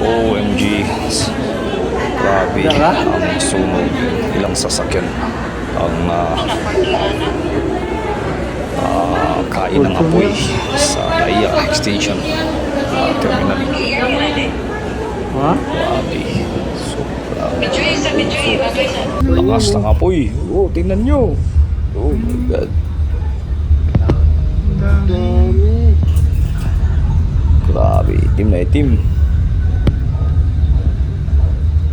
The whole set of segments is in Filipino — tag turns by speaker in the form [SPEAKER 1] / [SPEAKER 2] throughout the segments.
[SPEAKER 1] OMG. Grabe ang sunog. Ilang sasakyan ang kain ng apoy sa NAIA Extension Terminal. Grabe. Lakas ng apoy. Oh, tingnan nyo. Oh my God. Grabe, itim na itim.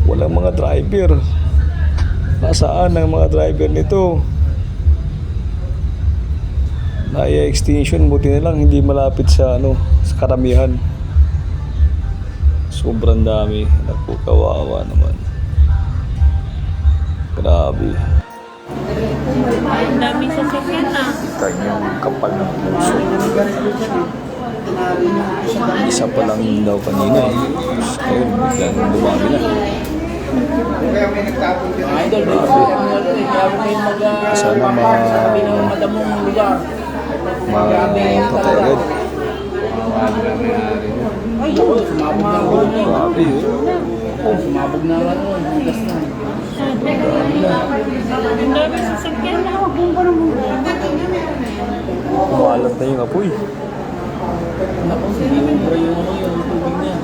[SPEAKER 1] Walang mga driver. Nasaan ang mga driver nito? NAIA Extension, buti na lang hindi malapit sa sa karamihan. Sobrang dami. Naku, kawawa naman. Grabe.
[SPEAKER 2] Ang dami sasakyan na.
[SPEAKER 1] Kita niyo ang kapal ng puso. Isa pa lang daw kanina eh. Ayun, biglang dumami na.
[SPEAKER 3] Idol,
[SPEAKER 1] Sana
[SPEAKER 3] madamong lugar.
[SPEAKER 1] patay agad.
[SPEAKER 3] Ay, sumabog na ako.
[SPEAKER 1] Grabe eh.
[SPEAKER 3] Sumabog na ako. Bigas na.
[SPEAKER 2] Ang dami sasakyan na.
[SPEAKER 1] Kumalat na yung apoy.
[SPEAKER 3] Naku, hindi mo yung tubig niya.